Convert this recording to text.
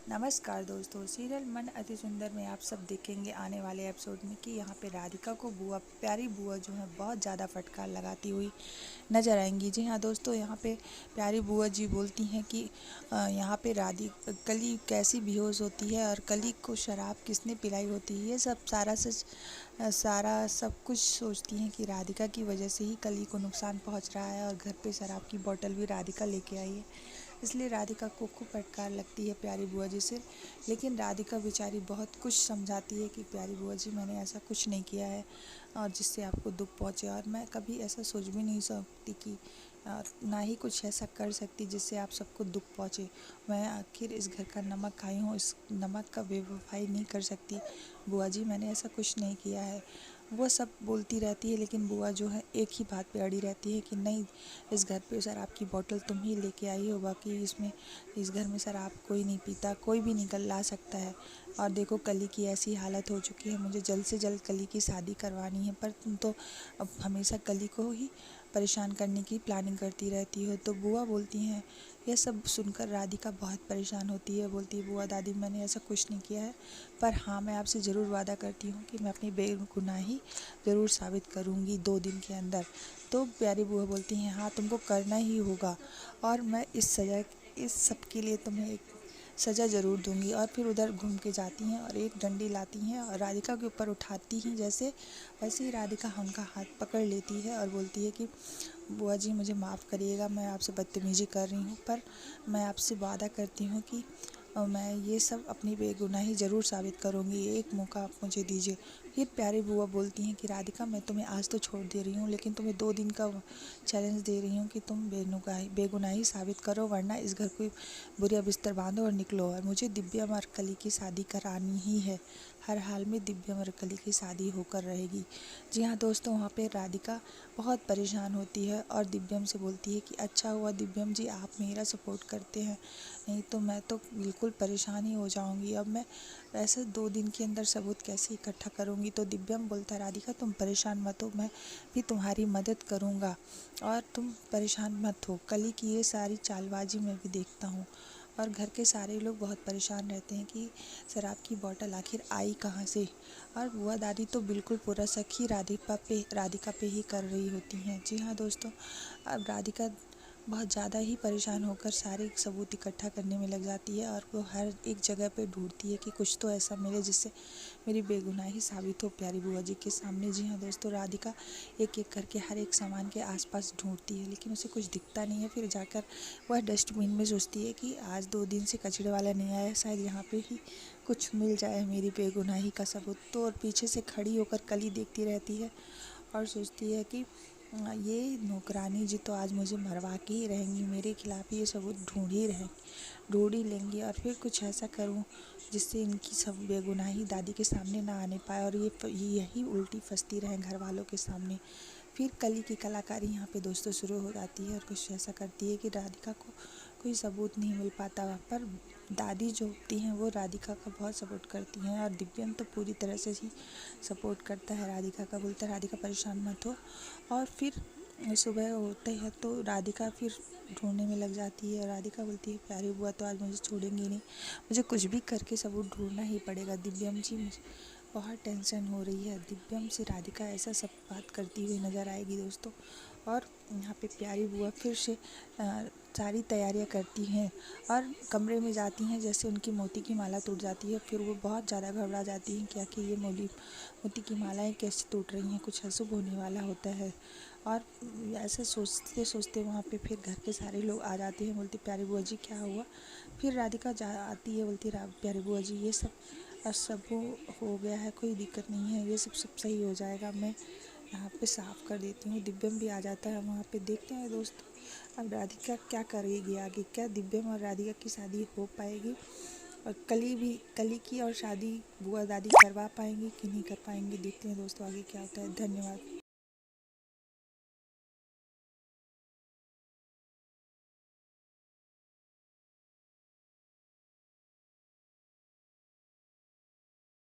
नमस्कार दोस्तों, सीरियल मन अति सुंदर में आप सब देखेंगे आने वाले एपिसोड में कि यहाँ पे राधिका को प्यारी बुआ जो है बहुत ज़्यादा फटकार लगाती हुई नजर आएंगी। जी हाँ दोस्तों, यहाँ पे प्यारी बुआ जी बोलती हैं कि यहाँ पे कली कैसी बेहोश होती है और कली को शराब किसने पिलाई होती है। ये सब सारा सब कुछ सोचती हैं कि राधिका की वजह से ही कली को नुकसान पहुँच रहा है और घर पे शराब की बोतल भी राधिका लेके आई है। इसलिए राधिका को खूब फटकार लगती है प्यारी बुआ जी से। लेकिन राधिका बेचारी बहुत कुछ समझाती है कि प्यारी बुआ जी, मैंने ऐसा कुछ नहीं किया है और जिससे आपको दुख पहुँचे, और मैं कभी ऐसा सोच भी नहीं सकती कि ना ही कुछ ऐसा कर सकती जिससे आप सबको दुख पहुँचे। मैं आखिर इस घर का नमक खाई हूँ, इस नमक का बेवफाई नहीं कर सकती। बुआ जी, मैंने ऐसा कुछ नहीं किया है। वो सब बोलती रहती है, लेकिन बुआ जो है एक ही बात पे अड़ी रहती है कि नहीं, इस घर पे शराब की बोतल तुम ही लेके आई हो, बाकी इस घर में शराब कोई नहीं पीता, कोई भी निकल ला सकता है। और देखो, कली की ऐसी हालत हो चुकी है, मुझे जल्द से जल्द कली की शादी करवानी है, पर तुम तो अब हमेशा कली को ही परेशान करने की प्लानिंग करती रहती हो। तो बुआ बोलती हैं, यह सब सुनकर राधिका बहुत परेशान होती है। बोलती है, बुआ दादी, मैंने ऐसा कुछ नहीं किया है, पर हाँ, मैं आपसे ज़रूर वादा करती हूँ कि मैं अपनी बेगुनाही ज़रूर साबित करूँगी 2 दिन के अंदर। तो प्यारी बुआ बोलती हैं, हाँ, तुमको करना ही होगा और मैं इस सब के लिए तुम्हें एक सज़ा ज़रूर दूंगी। और फिर उधर घूम के जाती हैं और एक डंडी लाती हैं और राधिका के ऊपर उठाती हैं। वैसे ही राधिका उनका हाथ पकड़ लेती है और बोलती है कि बुआ जी, मुझे माफ़ करिएगा, मैं आपसे बदतमीज़ी कर रही हूँ, पर मैं आपसे वादा करती हूँ कि मैं ये सब अपनी बेगुनाही ज़रूर साबित करूँगी, एक मौका आप मुझे दीजिए। फिर प्यारी बुआ बोलती हैं कि राधिका, मैं तुम्हें आज तो छोड़ दे रही हूँ, लेकिन तुम्हें 2 दिन का चैलेंज दे रही हूँ कि तुम बेगुनाही साबित करो, वरना इस घर को बुरिया बिस्तर बांधो और निकलो। और मुझे दिव्यम और कली की शादी करानी ही है, हर हाल में दिव्यम और कली की शादी होकर रहेगी। जी हाँ दोस्तों, वहाँ पे राधिका बहुत परेशान होती है और दिव्यम से बोलती है कि अच्छा हुआ दिव्यम जी, आप मेरा सपोर्ट करते हैं, नहीं तो मैं तो बिल्कुल परेशान ही हो जाऊंगी। अब मैं ऐसे 2 दिन के अंदर सबूत कैसे इकट्ठा करूंगी। तो दिव्यम बोलता है, राधिका तुम परेशान मत हो, मैं भी तुम्हारी मदद करूंगा और तुम परेशान मत हो। कली की ये सारी चालबाजी मैं भी देखता हूँ। और घर के सारे लोग बहुत परेशान रहते हैं कि शराब की बोतल आखिर आई कहाँ से। और बुआ दादी तो बिल्कुल पूरा शक ही राधिका पे ही कर रही होती हैं। जी हाँ दोस्तों, अब राधिका बहुत ज़्यादा ही परेशान होकर सारे सबूत इकट्ठा करने में लग जाती है और वो हर एक जगह पे ढूंढती है कि कुछ तो ऐसा मिले जिससे मेरी बेगुनाही साबित हो प्यारी बुआ जी के सामने। जी हाँ दोस्तों, राधिका एक एक करके हर एक सामान के आसपास ढूंढती है, लेकिन उसे कुछ दिखता नहीं है। फिर जाकर वह डस्टबिन में सोचती है कि आज 2 दिन से कचरे वाला नहीं आया, शायद यहाँ पे ही कुछ मिल जाए मेरी बेगुनाही का सबूत। तो और पीछे से खड़ी होकर कली देखती रहती है और सोचती है कि ये नौकरानी जी तो आज मुझे मरवा के ही रहेंगी, मेरे खिलाफ ये सबूत ढूंढ ही लेंगी। और फिर कुछ ऐसा करूं जिससे इनकी सब बेगुनाही दादी के सामने ना आने पाए और यही उल्टी फंसती रहे घर वालों के सामने। फिर कली की कलाकारी यहाँ पे दोस्तों शुरू हो जाती है और कुछ ऐसा करती है कि राधिका को कोई सबूत नहीं मिल पाता, पर दादी जो होती हैं वो राधिका का बहुत सपोर्ट करती हैं और दिव्यम तो पूरी तरह से ही सपोर्ट करता है राधिका का। बोलता है, राधिका परेशान मत हो। और फिर सुबह होते हैं तो राधिका फिर ढूंढने में लग जाती है। राधिका बोलती है, प्यारी बुआ तो आज मुझे छोड़ेंगी नहीं, मुझे कुछ भी करके सबूत ढूंढना ही पड़ेगा। दिव्यम जी, मुझे बहुत टेंशन हो रही है। दिव्यम से राधिका ऐसा सब बात करती हुई नज़र आएगी दोस्तों। और यहाँ पे प्यारी बुआ फिर से सारी तैयारियां करती हैं और कमरे में जाती हैं। जैसे उनकी मोती की माला टूट जाती है, फिर वो बहुत ज़्यादा घबरा जाती हैं कि ये मोती की मालाएं कैसे टूट रही हैं, कुछ अशुभ होने वाला होता है। और ऐसे सोचते सोचते वहाँ पे फिर घर के सारे लोग आ जाते हैं। बोलती, प्यारी बुआ जी क्या हुआ। फिर राधिका आती है, बोलती, प्यारी बुआ जी ये सब हो गया है, कोई दिक्कत नहीं है, ये सब सही हो जाएगा, मैं यहाँ पे साफ़ कर देती हूँ। दिव्यम भी आ जाता है वहाँ पे। देखते हैं दोस्तों अब राधिका क्या करेगी आगे, क्या दिव्यम और राधिका की शादी हो पाएगी और कली की और शादी बुआ दादी करवा पाएंगी कि नहीं कर पाएंगी। देखते हैं दोस्तों आगे क्या होता है। धन्यवाद।